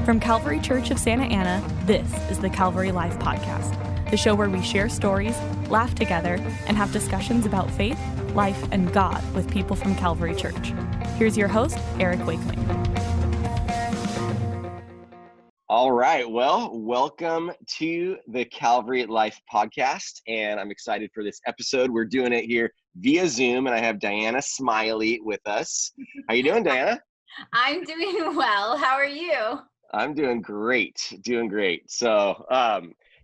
From Calvary Church of Santa Ana, this is the Calvary Life Podcast, the show where we share stories, laugh together, and have discussions about faith, life, and God with people from Calvary Church. Here's your host, Eric Wakeling. All right, well, welcome to the Calvary Life Podcast, and I'm excited for this episode. We're doing it here via Zoom, and I have Dianna Smiley with us. How you doing, Dianna? I'm doing well. How are you? I'm doing great, So,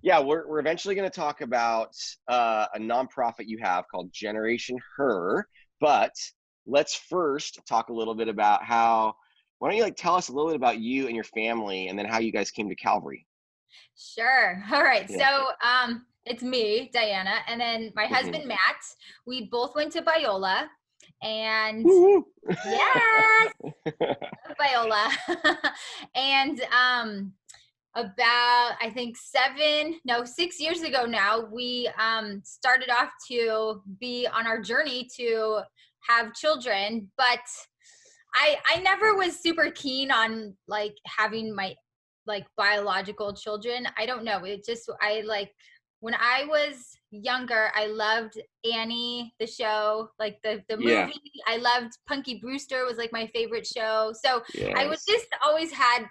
we're eventually going to talk about a nonprofit you have called Generation Her, but let's first talk a little bit about why don't you tell us a little bit about you and your family and then how you guys came to Calvary? Sure. All right. Yeah. So it's me, Dianna, and then my husband, Matt. We both went to Biola. And yes, Biola. And about, I think 6 years ago now, we started off to be on our journey to have children, but I never was super keen on having my biological children. I don't know. When I was younger, I loved Annie, the show, the movie. Yeah. I loved Punky Brewster was my favorite show. So Yes. I was just always had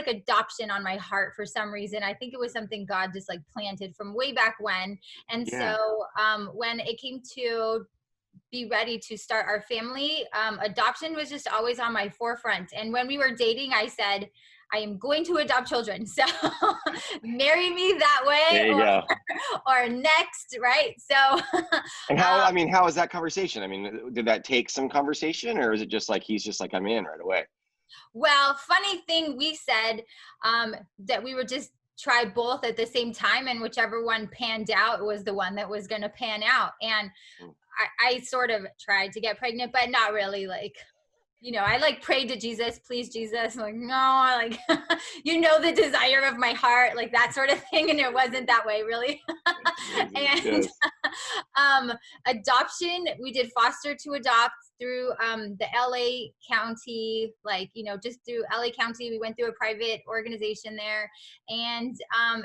adoption on my heart for some reason. I think it was something God just planted from way back when. And so when it came to be ready to start our family, adoption was just always on my forefront. And when we were dating, I said, I am going to adopt children. So marry me that way or next, right? So and how was that conversation? Did that take some conversation, or is it just he's just I'm in right away? Well, funny thing, we said that we would just try both at the same time, and whichever one panned out was the one that was going to pan out. And I sort of tried to get pregnant, but not really. I prayed to Jesus, please Jesus. No, the desire of my heart, that sort of thing. And it wasn't that way really. And adoption, we did foster to adopt through the LA County, just through LA County. We went through a private organization there, and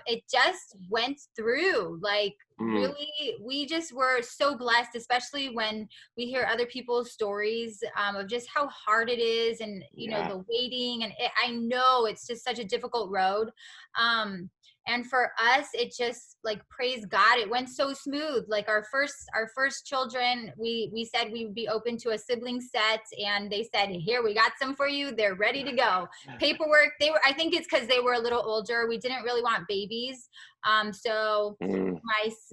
it just went through really, we just were so blessed, especially when we hear other people's stories of just how hard it is, and the waiting, and I know it's just such a difficult road. And for us, it just praise God, it went so smooth. Our first children, we said we would be open to a sibling set, and they said, here, we got some for you. They're ready to go. Paperwork, I think it's because they were a little older. We didn't really want babies. So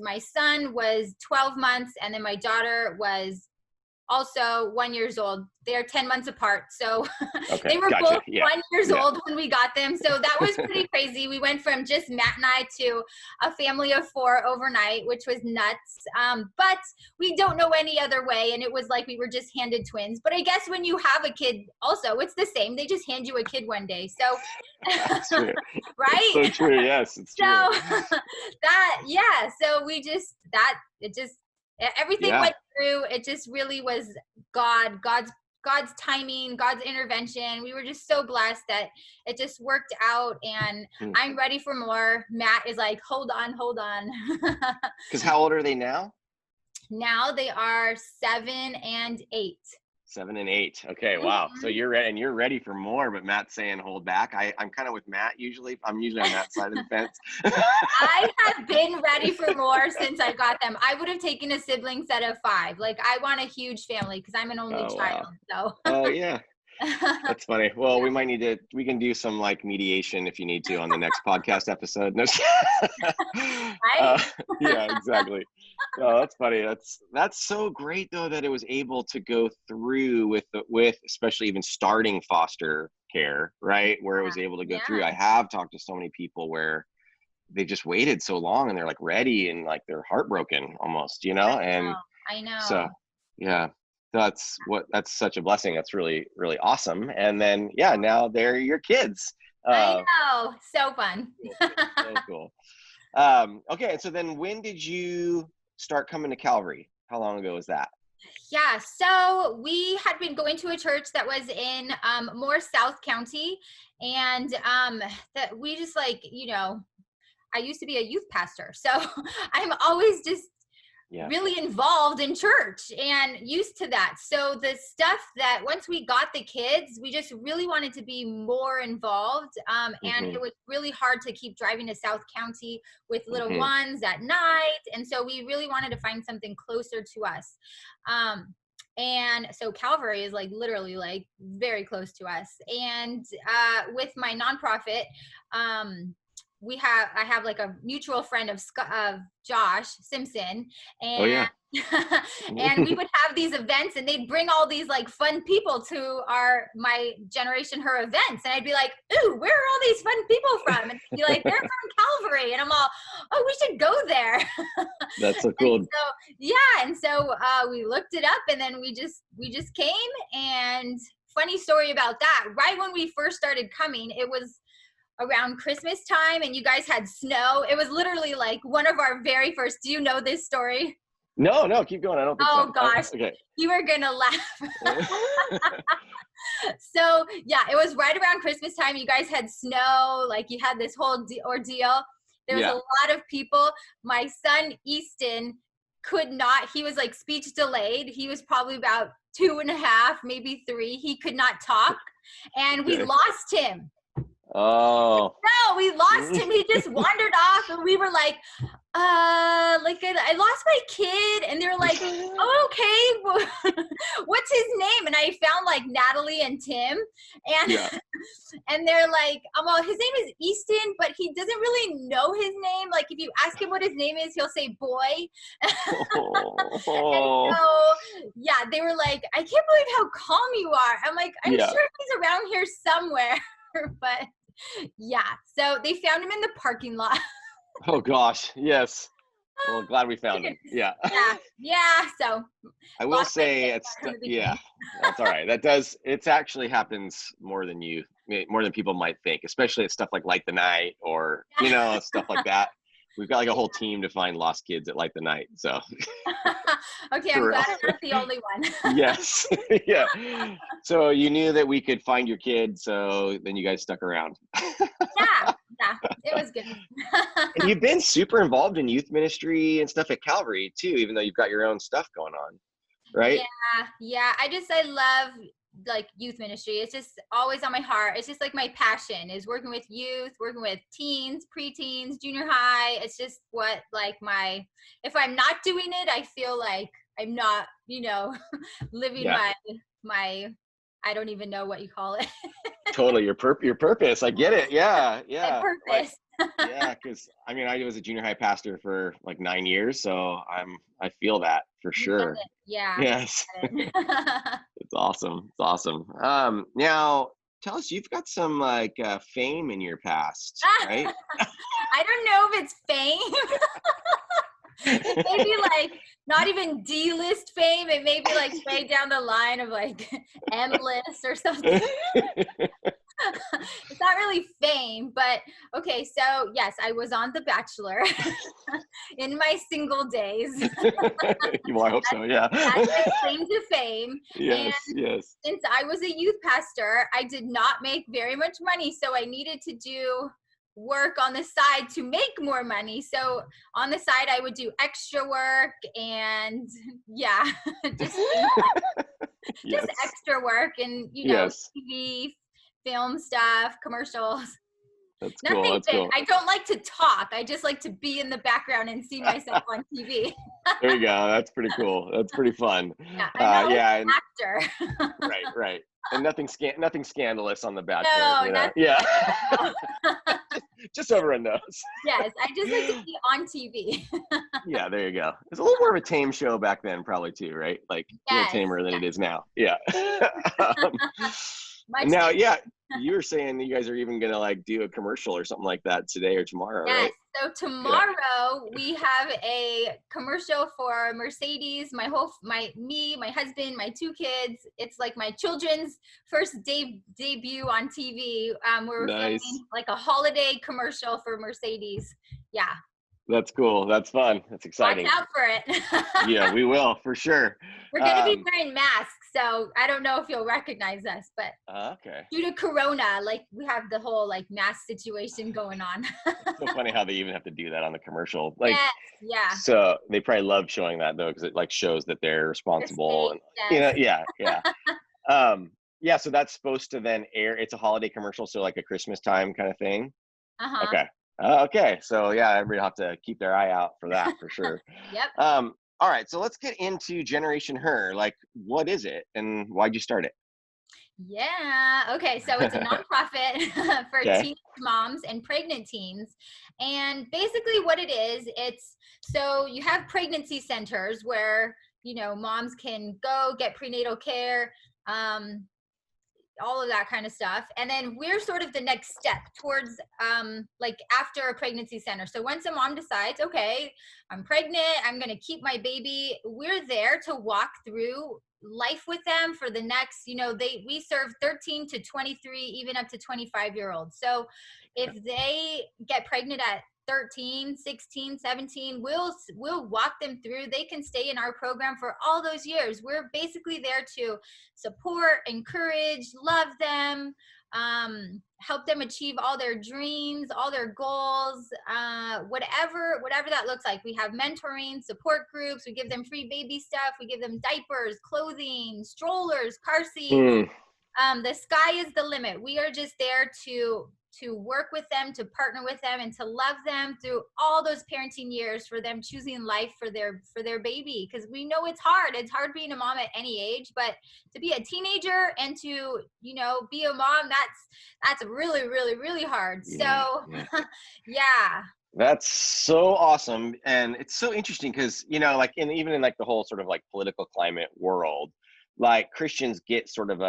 my son was 12 months, and then my daughter was also 1 year old. They're 10 months apart. So they were both 1 year old when we got them. So that was pretty crazy. We went from just Matt and I to a family of 4 overnight, which was nuts. But we don't know any other way. And it was we were just handed twins. But I guess when you have a kid also, it's the same. They just hand you a kid one day. So, That's true. right? It's so true. Yes, it's true. So everything went through. It just really was God's timing, God's intervention. We were just so blessed that it just worked out, and I'm ready for more. Matt is hold on. Because how old are they now? Now they are 7 and 8. 7 and 8. Okay, wow. So you're ready, and you're ready for more, but Matt's saying hold back. I'm kind of with Matt usually. I'm usually on that side of the fence. I have been ready for more since I got them. I would have taken a sibling set of 5. I want a huge family because I'm an only child. Wow. So. Oh yeah. That's funny. Well, we can do some mediation if you need to on the next podcast episode. No. Right? Yeah, exactly. Oh, that's funny. That's so great though that it was able to go through with especially even starting foster care, right? Where it was able to go through. I have talked to so many people where they just waited so long and they're ready and they're heartbroken almost, and I know. So yeah. That's such a blessing. That's really, really awesome. And then, now they're your kids. I know. So fun. So cool. Okay. And so then when did you start coming to Calvary? How long ago was that? Yeah, so we had been going to a church that was in more South County, and that we just like, I used to be a youth pastor, so I'm always just Yeah. really involved in church and used to that. So the stuff that once we got the kids, we just really wanted to be more involved. And it was really hard to keep driving to South County with little ones at night. And so we really wanted to find something closer to us. And so Calvary is like literally like very close to us. And with my nonprofit, I have like a mutual friend of Josh Simpson, and and we would have these events, and they'd bring all these like fun people to my generation her events, and I'd be like, ooh, where are all these fun people from? And they'd be like, they're from Calvary, and I'm all, oh, we should go there. That's so cool. And so we looked it up, and then we just came. And funny story about that, right when we first started coming, it was around Christmas time, and you guys had snow. It was literally like one of our very first. Do you know this story? No, keep going. I don't think so. Oh gosh. Okay. You were gonna laugh. So yeah, it was right around Christmas time. You guys had snow, like you had this whole ordeal. There was a lot of people. My son Easton could not, he was like speech delayed. He was probably about 2.5, maybe 3. He could not talk, and we lost him. Oh. No, we lost him. He just wandered off, and we were like I lost my kid, and they were like, oh, okay, what's his name? And I found like Natalie and Tim, and and they're like, well, his name is Easton, but he doesn't really know his name. Like if you ask him what his name is, he'll say boy. And so yeah, they were like, I can't believe how calm you are. I'm like, I'm sure he's around here somewhere. But yeah, so they found him in the parking lot. Oh gosh, yes. Well, glad we found him. Yeah. So I will say that's all right. It actually happens more than people might think, especially at stuff like Light the Night or stuff like that. We've got like a whole team to find lost kids at Light the Night. So okay, I'm glad I'm not the only one. Yes. Yeah. So you knew that we could find your kid, so then you guys stuck around. Yeah, it was good. And you've been super involved in youth ministry and stuff at Calvary too, even though you've got your own stuff going on, right? Yeah. I love like youth ministry. It's just always on my heart. It's just like my passion is working with youth, working with teens, preteens, junior high. It's just what like if I'm not doing it, I feel like I'm not, living my I don't even know what you call it. Totally. Your purpose. I get it. Yeah. My purpose. Yeah. Cause I was a junior high pastor for like 9 years. So I feel that for sure. Yeah. Yes. It's awesome. It's awesome. Now tell us, you've got some like fame in your past, right? I don't know if it's fame. It may be like not even D-list fame. It may be like way down the line of like M-list or something. It's not really fame, but okay. So yes, I was on The Bachelor in my single days. Well, I hope so. Yeah. That's my claim to fame. Yes. And yes. since I was a youth pastor, I did not make very much money, so I needed to do work on the side to make more money. So on the side, I would do extra work and just extra work and TV, film stuff, commercials. That's Nothing cool. That's big. cool. I don't like to talk. I just like to be in the background and see myself on TV. There you go. That's pretty cool. That's pretty fun. Yeah, I'm an actor. Right. And nothing scandalous on The Bachelor. No, nothing. Yeah. just over a nose. Yes, I just like to be on TV. Yeah, there you go. It's a little more of a tame show back then, probably too, right? Like a little tamer than it is now. Yeah. Now, you were saying that you guys are even gonna like do a commercial or something like that today or tomorrow, right? So tomorrow we have a commercial for Mercedes. My husband, my 2 kids. It's like my children's first debut on TV. We're filming like a holiday commercial for Mercedes. Yeah. That's cool. That's fun. That's exciting. Watch out for it. Yeah, we will for sure. We're going to be wearing masks, so I don't know if you'll recognize us, but Okay. due to Corona, like we have the whole like mask situation going on. It's so funny how they even have to do that on the commercial. Like, Yes, yeah. so they probably love showing that though, because it like shows that they're responsible. And Yes. Yeah. So that's supposed to then air. It's a holiday commercial, so like a Christmas time kind of thing. Uh-huh. Okay. Okay. So yeah, everybody will have to keep their eye out for that for sure. Yep. All right. So let's get into Generation Her. Like, what is it and why'd you start it? Yeah. Okay. So it's a nonprofit for Okay. teenage moms and pregnant teens. And basically what it is, so you have pregnancy centers where, moms can go get prenatal care, all of that kind of stuff. And then we're sort of the next step towards like after a pregnancy center. So once a mom decides, okay, I'm pregnant, I'm going to keep my baby, we're there to walk through life with them for the next, we serve 13 to 23, even up to 25-year-olds. So if they get pregnant at 13, 16, 17, we'll walk them through. They can stay in our program for all those years. We're basically there to support, encourage, love them, help them achieve all their dreams, all their goals, whatever that looks like. We have mentoring, support groups. We give them free baby stuff. We give them diapers, clothing, strollers, car seats. The sky is the limit. We are just there to work with them, to partner with them, and to love them through all those parenting years, for them choosing life for their baby. Because we know it's hard. It's hard being a mom at any age, but to be a teenager and to, be a mom, that's really, really, really hard. So yeah. That's so awesome. And it's so interesting because, like even in like the whole sort of like political climate world, like Christians get sort of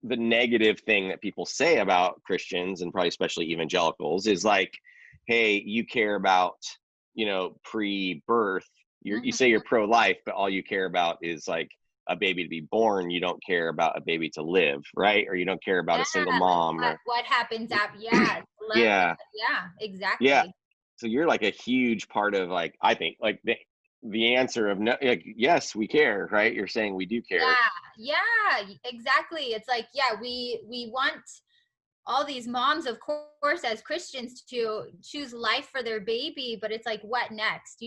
the negative thing that people say about Christians, and probably especially evangelicals, is like, hey, you care about, pre-birth. You say you're pro-life, but all you care about is like a baby to be born. You don't care about a baby to live, right? Or you don't care about a single mom. What happens after? Yeah, exactly. Yeah. So you're like a huge part of like, I think like the answer of no, like, yes, we care, right? You're saying we do care. Yeah, exactly. It's like, we want all these moms, of course, as Christians, to choose life for their baby, but it's like, what next?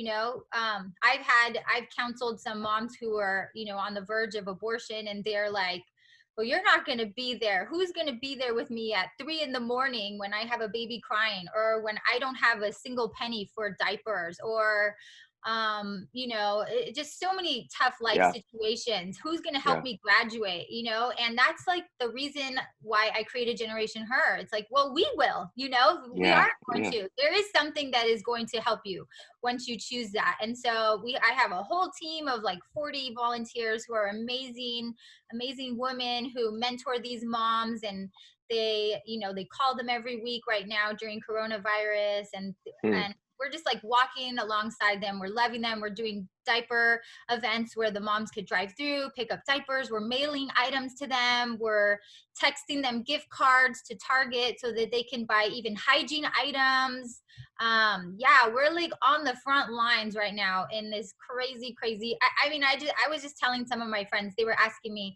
I've counseled some moms who are, on the verge of abortion, and they're like, well, you're not going to be there. Who's going to be there with me at 3 a.m. when I have a baby crying, or when I don't have a single penny for diapers, or just so many tough life situations. Who's going to help me graduate, and that's like the reason why I created Generation Her. It's like, well, we will, we are going to. There is something that is going to help you once you choose that. And so I have a whole team of like 40 volunteers who are amazing women who mentor these moms, and they call them every week right now during coronavirus, and we're just like walking alongside them. We're loving them. We're doing diaper events where the moms could drive through, pick up diapers. We're mailing items to them. We're texting them gift cards to Target so that they can buy even hygiene items. We're like on the front lines right now in this crazy. I was just telling some of my friends, they were asking me,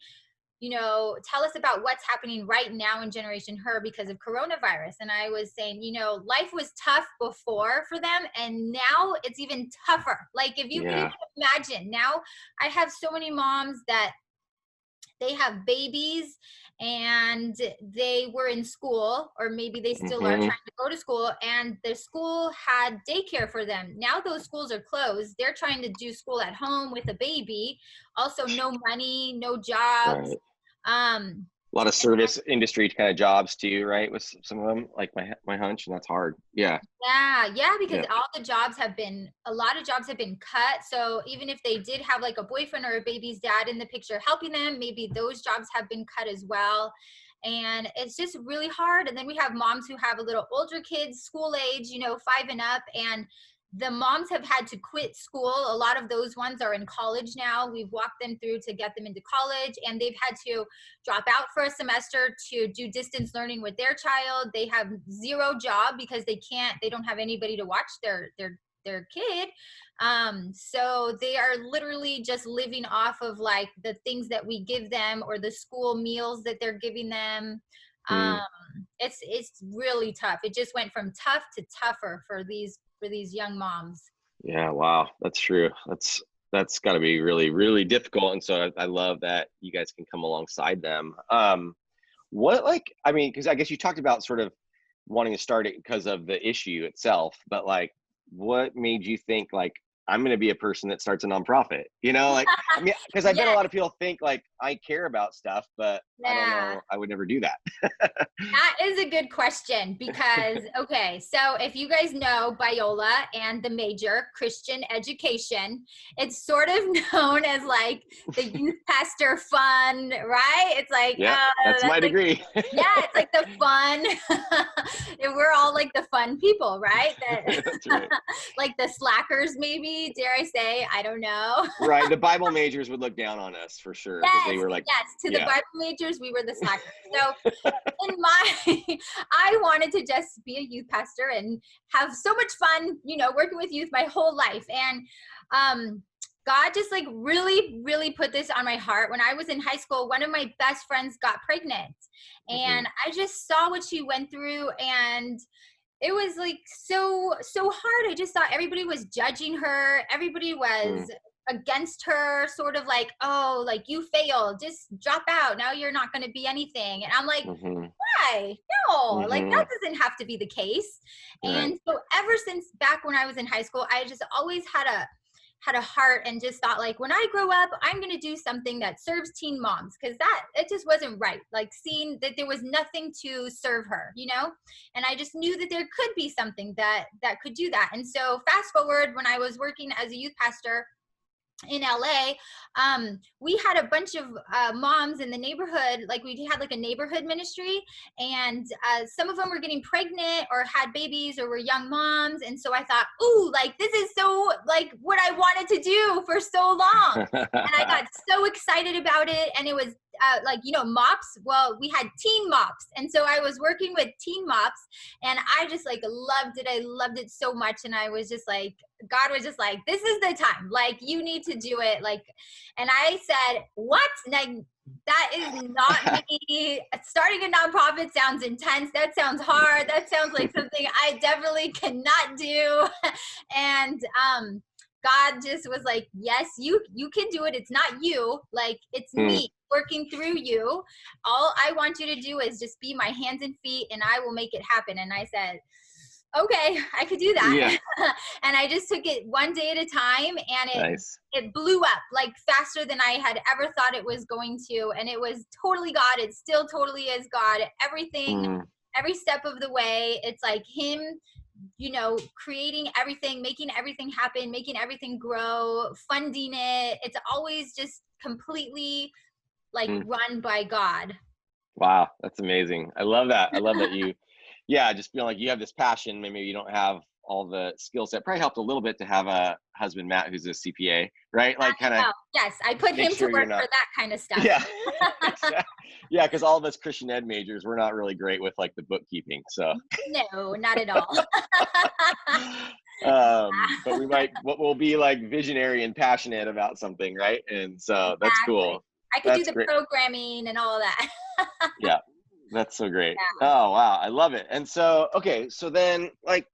tell us about what's happening right now in Generation Her because of coronavirus. And I was saying, life was tough before for them, and now it's even tougher. Like, if you can even imagine, now I have so many moms that they have babies and they were in school, or maybe they still are trying to go to school, and the school had daycare for them. Now those schools are closed. They're trying to do school at home with a baby. Also, no money, no jobs. Right. A lot of service industry kind of jobs too, right? With some of them, like my hunch, and that's hard. Yeah, because a lot of jobs have been cut. So even if they did have like a boyfriend or a baby's dad in the picture helping them, maybe those jobs have been cut as well. And it's just really hard. And then we have moms who have a little older kids, school age, 5 and up, and the moms have had to quit school. A lot of those ones are in college now. We've walked them through to get them into college, and they've had to drop out for a semester to do distance learning with their child. They have zero job because they don't have anybody to watch their their kid. So they are literally just living off of like the things that we give them or the school meals that they're giving them. Mm. It's really tough. It just went from tough to tougher for these young moms. Yeah, wow, that's true. That's got to be really, really difficult. And so I love that you guys can come alongside them. I mean, because I guess you talked about sort of wanting to start it because of the issue itself, but like, what made you think like, I'm going to be a person that starts a nonprofit, like, I mean, because I bet a lot of people think like I care about stuff, but I don't know, I would never do that. That is a good question because, okay, so if you guys know Biola and the major, Christian education, it's sort of known as like the youth pastor fun, right? It's like, that's my degree. Yeah, it's like the fun. We're all like the fun people, right? That's right. Like the slackers, maybe, dare I say? I don't know. Right. The Bible majors would look down on us for sure. Yes, they were like, the Bible majors, we were the slackers. So I wanted to just be a youth pastor and have so much fun, working with youth my whole life. And God just like really, really put this on my heart. When I was in high school, one of my best friends got pregnant and I just saw what she went through, and it was like so hard. I just thought everybody was judging her. Everybody was against her, sort of like, oh, like you failed, just drop out. Now you're not going to be anything. And I'm like, why? No, like that doesn't have to be the case. Right. And so ever since back when I was in high school, I just always had a heart and just thought like, when I grow up, I'm going to do something that serves teen moms, because it just wasn't right. Like seeing that there was nothing to serve her, and I just knew that there could be something that could do that. And so fast forward, when I was working as a youth pastor in LA, we had a bunch of moms in the neighborhood. Like we had like a neighborhood ministry, and some of them were getting pregnant or had babies or were young moms. And so I thought, ooh, like this is so like what I wanted to do for so long. And I got so excited about it. And it was mops. Well, we had teen mops. And so I was working with teen mops, and I just like loved it. I loved it so much. And I was just like, God was just like, this is the time, like you need to do it. Like, and I said, what? Like, that is not me. Starting a nonprofit sounds intense. That sounds hard. That sounds like something I definitely cannot do. And, God just was like, yes, you can do it. It's not you. Like, it's me working through you. All I want you to do is just be my hands and feet, and I will make it happen. And I said, okay, I could do that. Yeah. And I just took it one day at a time, and it blew up like faster than I had ever thought it was going to. And it was totally God. It still totally is God. Everything, every step of the way, it's like him, creating everything, making everything happen, making everything grow, funding it. It's always just completely like run by God. Wow. That's amazing. I love that. I love that you, just feeling like you have this passion. Maybe you don't have all the skill set. Probably helped a little bit to have a husband, Matt, who's a CPA, right? Like kind of. Yes, I put him to work for that kind of stuff. Yeah. Yeah, because all of us Christian ed majors, we're not really great with like the bookkeeping. So. No, not at all. But we'll be like visionary and passionate about something, right? And so that's cool. I could do the programming and all that. Yeah, that's so great. Yeah. Oh, wow. I love it. And so, okay. So then like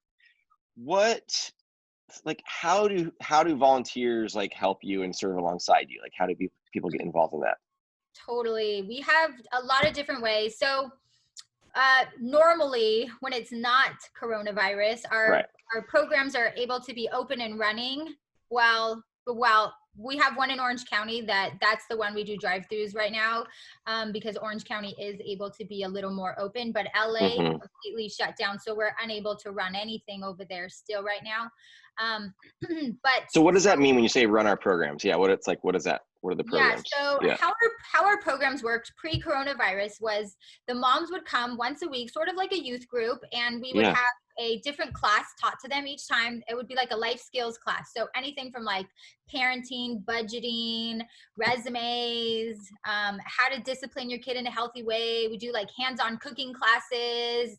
how do volunteers like help you and serve alongside you? Like how do people get involved in that? Totally. We have a lot of different ways. So normally when it's not coronavirus, our programs are able to be open and running while we have one in Orange County that's the one we do drive-throughs right now, because Orange County is able to be a little more open, but LA completely shut down. So we're unable to run anything over there still right now. But so what does that mean when you say run our programs? Yeah. What is that? What are the programs? Yeah. So how our programs worked pre-coronavirus was the moms would come once a week, sort of like a youth group, and we would have a different class taught to them each time. It would be like a life skills class. So anything from like parenting, budgeting, resumes, how to discipline your kid in a healthy way. We do like hands-on cooking classes,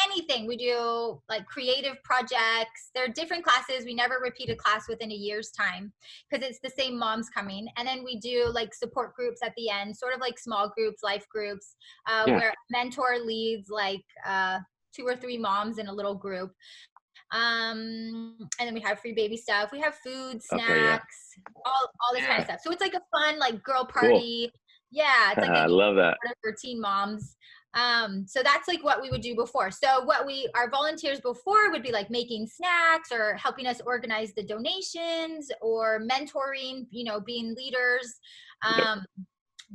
anything. We do like creative projects. There are different classes. We never repeat a class within a year's time because it's the same moms coming. And then we do like support groups at the end, sort of like small groups, life groups, where a mentor leads like 2 or 3 moms in a little group. And then we have free baby stuff. We have food, snacks, all this kind of stuff. So it's like a fun like girl party. Cool. Yeah, it's like I love that for teen moms. So that's like what we would do before. So what our volunteers before would be like making snacks or helping us organize the donations or mentoring, being leaders.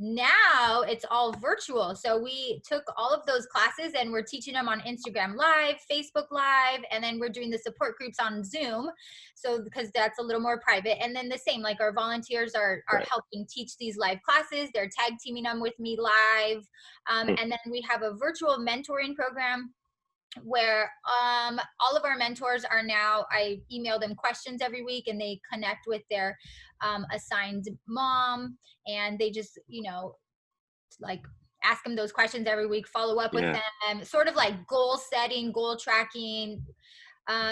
Now it's all virtual. So we took all of those classes and we're teaching them on Instagram Live, Facebook Live, and then we're doing the support groups on Zoom. So because that's a little more private. And then the same, like our volunteers are helping teach these live classes. They're tag teaming them with me live. And then we have a virtual mentoring program where all of our mentors are now, I email them questions every week and they connect with their assigned mom, and they just, like ask them those questions every week, follow up with them, sort of like goal setting, goal tracking.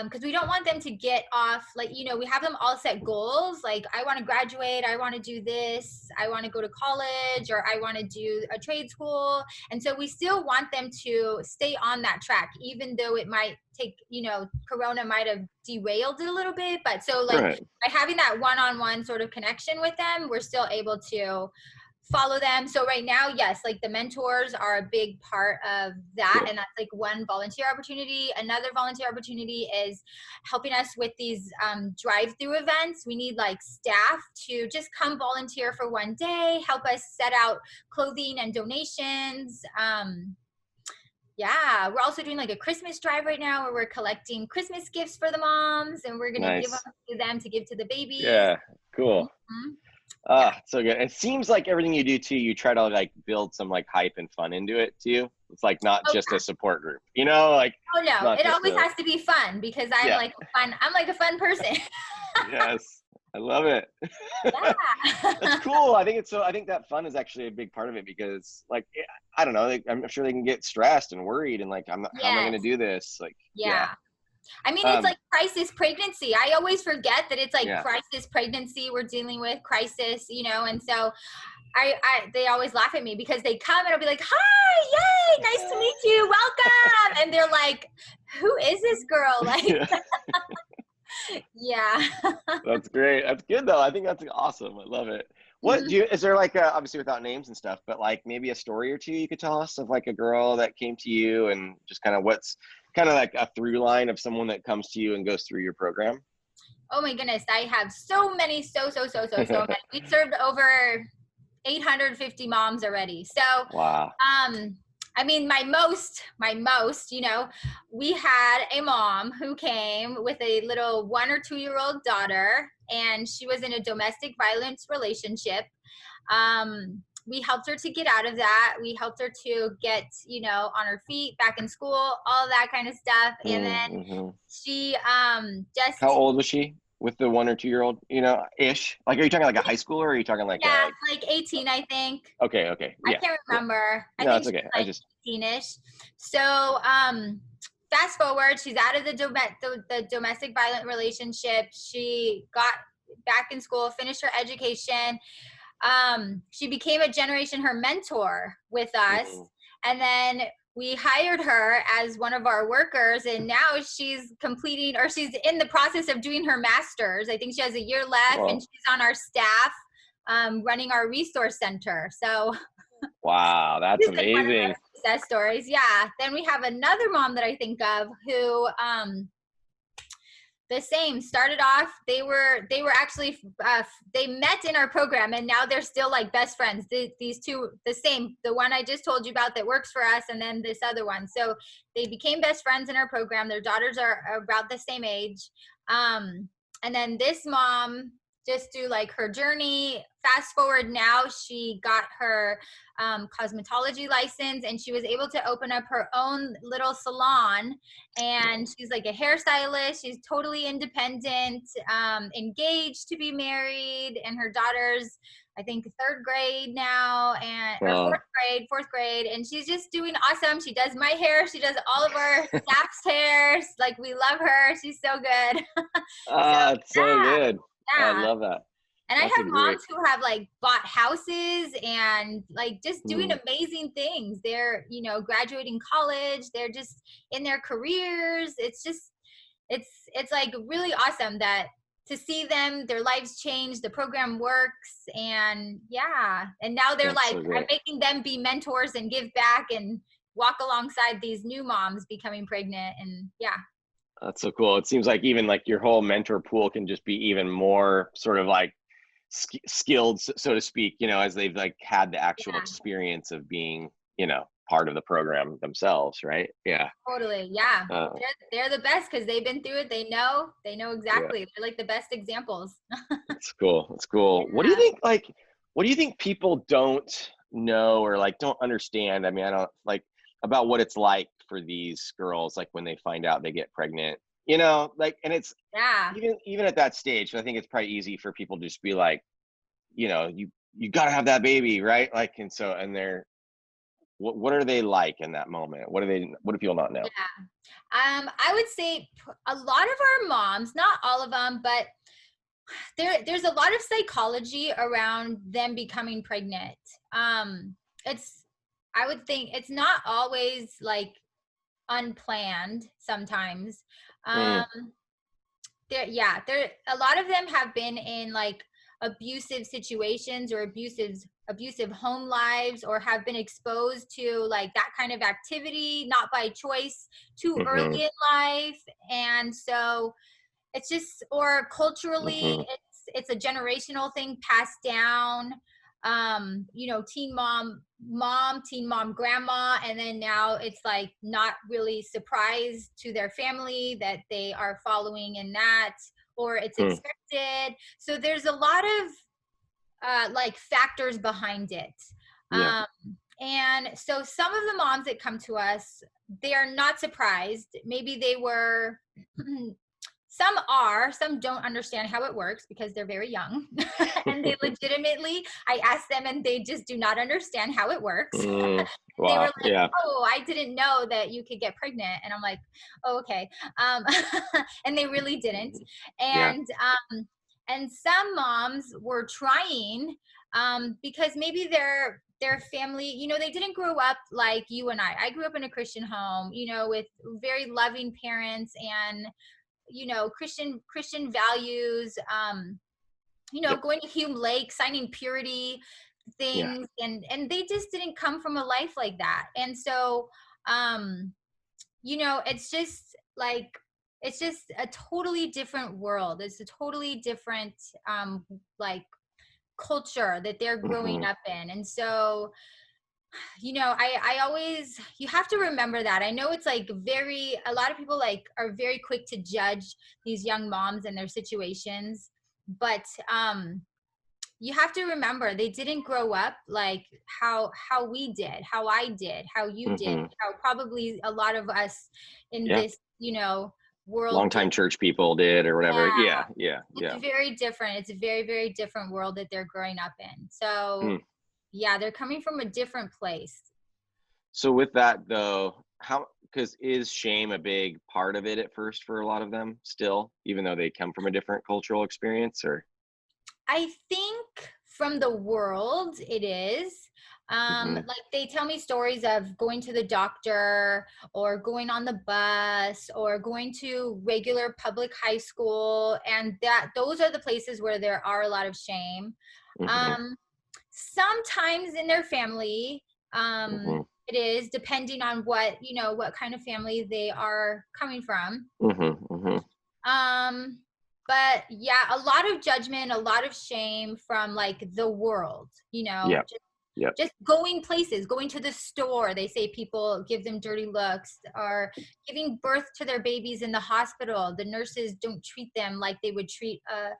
Because we don't want them to get off, like, we have them all set goals. Like, I want to graduate. I want to do this. I want to go to college, or I want to do a trade school. And so we still want them to stay on that track, even though it might take, Corona might have derailed it a little bit. But so like by having that one-on-one sort of connection with them, we're still able to follow them. So right now, yes, like the mentors are a big part of that. And that's like one volunteer opportunity. Another volunteer opportunity is helping us with these drive-through events. We need like staff to just come volunteer for one day, help us set out clothing and donations. We're also doing like a Christmas drive right now where we're collecting Christmas gifts for the moms, and we're going to give them to them to give to the babies. Yeah, cool. So good. It seems like everything you do too, you try to like build some like hype and fun into it too. It's like not just a support group, like. Oh no, it always has to be fun because I'm like a fun person. Yes, I love it. That's cool. I think that fun is actually a big part of it because like, I don't know, I'm sure they can get stressed and worried and like, how am I going to do this? Like, I mean, it's like crisis pregnancy. I always forget that it's like crisis pregnancy. We're dealing with crisis, and so they always laugh at me because they come and I'll be like, hi, yay, nice to meet you, welcome. And they're like, who is this girl? Like, That's great. That's good though. I think that's awesome. I love it. What is there like obviously without names and stuff, but like maybe a story or two you could tell us of like a girl that came to you and just kind of what's kind of like a through line of someone that comes to you and goes through your program? Oh my goodness. I have so many, so many. We've served over 850 moms already. So, wow. I mean, my most, we had a mom who came with a little 1 or 2 year old daughter, and she was in a domestic violence relationship. We helped her to get out of that. We helped her to get, on her feet, back in school, all that kind of stuff. And then she just... How old was she with the 1 or 2 year old, ish? Like, are you talking like a high schooler or are you talking like... Yeah, like 18, I think. Okay. I can't remember. Cool. I think it's okay. Like 18-ish. So fast forward, she's out of the domestic violent relationship. She got back in school, finished her education. She became her mentor with us. And then we hired her as one of our workers, and now she's in the process of doing her master's. I think she has a year left. Whoa. And she's on our staff, running our resource center. So wow, that's amazing. Success stories. Yeah. Then we have another mom that I think of who, the same, started off, they were actually, they met in our program and now they're still like best friends. These two, the same, the one I just told you about that works for us, and then this other one. So they became best friends in our program. Their daughters are about the same age. And then this mom, just through like her journey, fast forward now, she got her cosmetology license and she was able to open up her own little salon, and she's like a hairstylist. She's totally independent, engaged to be married, and her daughters I think, third grade now, and or fourth grade, and she's just doing awesome. She does my hair, she does all of our staff's hairs. Like, we love her. She's so good. It's so good. I love that. And I have moms who have like bought houses and like just doing amazing things. They're, you know, graduating college. They're just in their careers. It's just, it's like really awesome that to see them, their lives change, the program works, and and now they're I'm making them be mentors and give back and walk alongside these new moms becoming pregnant, and That's so cool. It seems like even like your whole mentor pool can just be even more sort of like skilled, so to speak, you know, as they've like had the actual experience of being, you know, part of the program themselves, right? Yeah. Totally. Yeah. They're the best because they've been through it. They know exactly. They're like the best examples. That's cool. That's cool. Yeah. What do you think people don't know or like don't understand? I mean, I don't like about what it's like for these girls, like when they find out they get pregnant, you know, like, and it's even at that stage, I think it's probably easy for people to just be like, you know, you got to have that baby, right? Like, and they're, what are they like in that moment? What do people not know? I would say a lot of our moms, not all of them, but there's a lot of psychology around them becoming pregnant. I would think it's not always like unplanned sometimes. There a lot of them have been in like abusive situations or abusive home lives, or have been exposed to like that kind of activity, not by choice, too early in life. And so it's just, or culturally, it's a generational thing passed down. You know, teen mom, grandma, and then now it's like not really surprised to their family that they are following in that, or it's expected. So there's a lot of like factors behind it. And so some of the moms that come to us, they are not surprised. Maybe they were some don't understand how it works because they're very young. And they legitimately, I ask them and they just do not understand how it works. Wow. They were like, oh, I didn't know that you could get pregnant. And I'm like, oh, okay. And they really didn't. And some moms were trying because maybe their family, you know, they didn't grow up like you and I. I grew up in a Christian home, you know, with very loving parents and, you know, Christian values, you know, going to Hume Lake, signing purity things, and they just didn't come from a life like that. And so, you know, it's just a totally different world. It's a totally different, like culture that they're growing up in. And so, you know, I always, you have to remember that. I know it's like a lot of people like are very quick to judge these young moms and their situations, but you have to remember they didn't grow up like how we did, how I did, how you did, how probably a lot of us in this, you know, world, longtime church people did or whatever. It's very different. It's a very, very different world that they're growing up in. So they're coming from a different place. So with that though, because is shame a big part of it at first for a lot of them still, even though they come from a different cultural experience? Or I think from the world it is. Like they tell me stories of going to the doctor or going on the bus or going to regular public high school, and those are the places where there are a lot of shame. Sometimes in their family, it is, depending on what kind of family they are coming from. But a lot of judgment, a lot of shame from like the world, you know, just going places, going to the store. They say people give them dirty looks, or giving birth to their babies in the hospital. The nurses don't treat them like they would treat a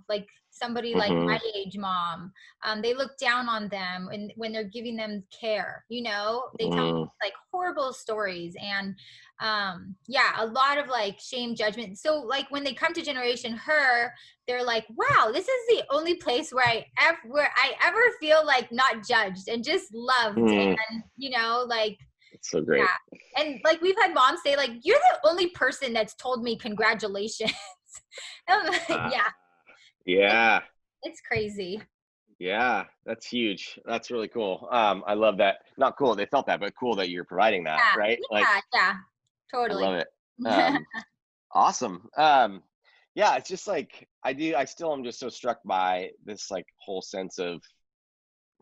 like somebody like Mm-hmm. my age mom. They look down on them when they're giving them care, they tell like horrible stories, and a lot of like shame, judgment. So like when they come to Generation Her, they're like, wow, this is the only place where I ever feel like not judged and just loved. And like, it's so great. yeah. And like we've had moms say like, you're the only person that's told me congratulations. Yeah. It's crazy. Yeah, that's huge. That's really cool. I love that. Not cool they felt that, but cool that you're providing that, right? Yeah, totally. I love it. Awesome. Yeah, it's just like I still am just so struck by this like whole sense of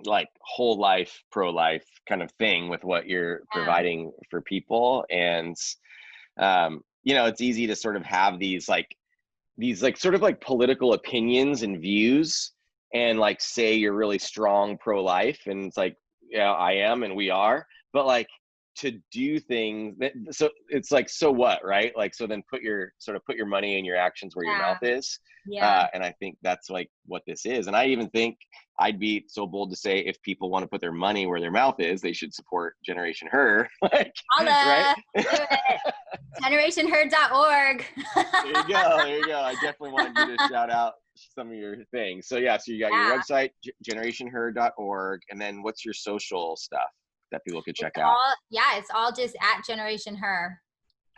like whole life, pro-life kind of thing with what you're providing for people. And it's easy to sort of have these sort of like political opinions and views and like say you're really strong pro-life, and it's like, yeah, I am and we are, but like to do things that, so it's like, so what, right? Like, so then put your money and your actions where your mouth is. And I think that's like what this is. And I even think I'd be so bold to say if people want to put their money where their mouth is, they should support Generation Her. Like, right? Do it. GenerationHer.org. There you go. I definitely wanted you to shout out some of your things. So yeah, so you got your website, GenerationHer.org, and then what's your social stuff that people could check out? It's all just at Generation Her.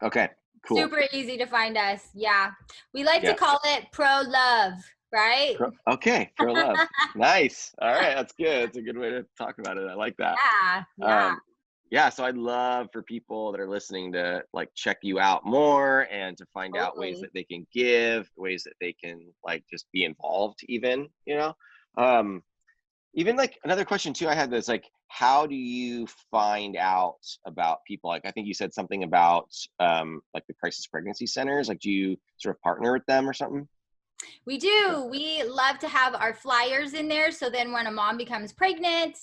Okay, cool. Super easy to find us. Yeah. We like to call it pro-love, right? Pro-love. Nice. All right, that's good. It's a good way to talk about it. I like that. Yeah. So I'd love for people that are listening to like check you out more and to find out ways that they can give, ways that they can like just be involved even, even like another question too I had that's like, how do you find out about people? Like, I think you said something about like the crisis pregnancy centers. Like, do you sort of partner with them or something? We do. We love to have our flyers in there. So then when a mom becomes pregnant,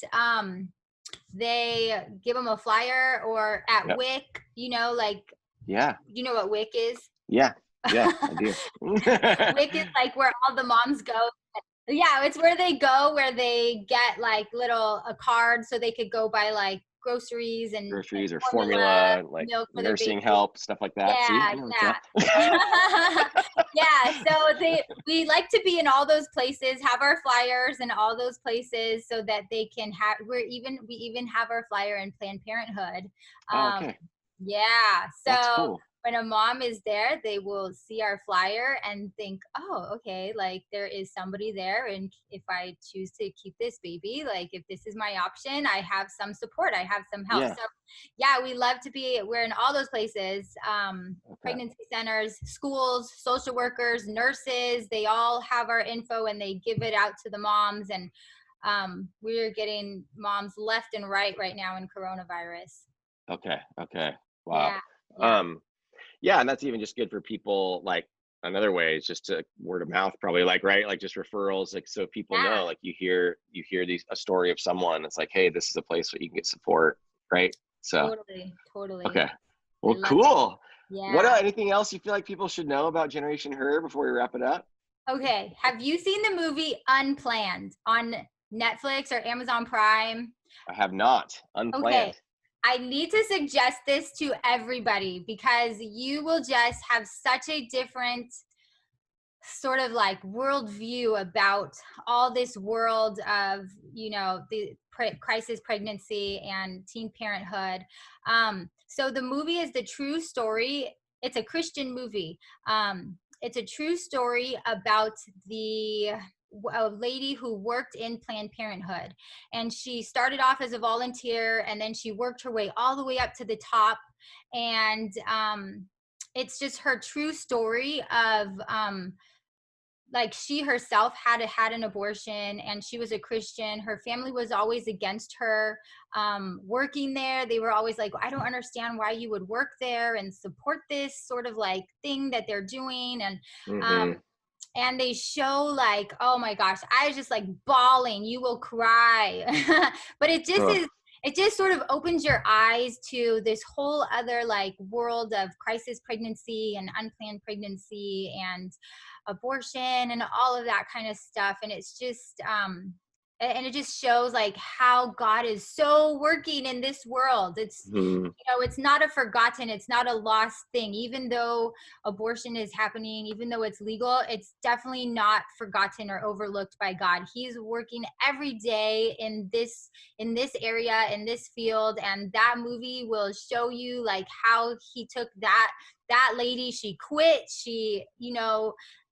they give them a flyer, or at WIC, you know what WIC is? Yeah, I do. WIC is like where all the moms go. Yeah, it's where they go, where they get like a card so they could go buy like groceries or formula, like milk for nursing help, stuff like that. So we like to be in all those places, have our flyers in all those places so that they can have, we even have our flyer in Planned Parenthood. So when a mom is there, they will see our flyer and think, oh, okay, like there is somebody there. And if I choose to keep this baby, like if this is my option, I have some support, I have some help. So we love to we're in all those places, pregnancy centers, schools, social workers, nurses, they all have our info and they give it out to the moms. And we're getting moms left and right now in coronavirus. Okay. Wow. And that's even just good for people. Like another way is just to word of mouth, probably, like, right, like just referrals, like so people know, like you hear a story of someone. It's like, hey, this is a place where you can get support, right? So totally. Okay. Well, cool. What anything else you feel like people should know about Generation Her before we wrap it up? Okay. Have you seen the movie Unplanned on Netflix or Amazon Prime? I have not. Unplanned. Okay. I need to suggest this to everybody because you will just have such a different sort of like worldview about all this world of, the crisis pregnancy and teen parenthood. So the movie is the true story. It's a Christian movie. It's a true story about a lady who worked in Planned Parenthood, and she started off as a volunteer and then she worked her way all the way up to the top. And it's just her true story of like she herself had an abortion and she was a Christian. Her family was always against her working there. They were always like, I don't understand why you would work there and support this sort of like thing that they're doing. And and they show like, oh my gosh, I was just like bawling. You will cry. But it just is, it just sort of opens your eyes to this whole other like world of crisis pregnancy and unplanned pregnancy and abortion and all of that kind of stuff. And it's just, and it just shows like how God is so working in this world. It's, it's not a forgotten, it's not a lost thing. Even though abortion is happening, even though it's legal, it's definitely not forgotten or overlooked by God. He's working every day in this area, in this field. And that movie will show you like how he took that lady, she quit, she,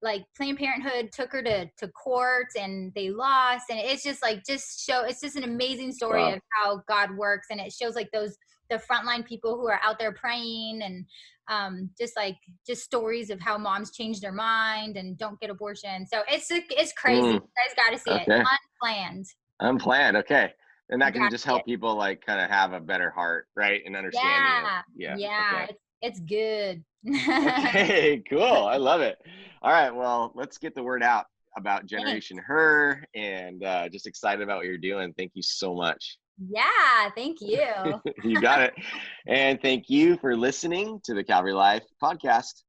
like Planned Parenthood took her to court and they lost. And it's just like, it's just an amazing story of how God works. And it shows like the frontline people who are out there praying and just stories of how moms change their mind and don't get abortion. So it's crazy. You guys got to see it. Unplanned. Okay. And that can just help people like kind of have a better heart, right? And understanding. Yeah. Okay. It's good. Okay, cool. I love it. All right. Well, let's get the word out about Generation Her and just excited about what you're doing. Thank you so much. Yeah, thank you. You got it. And thank you for listening to the Calvary Life Podcast.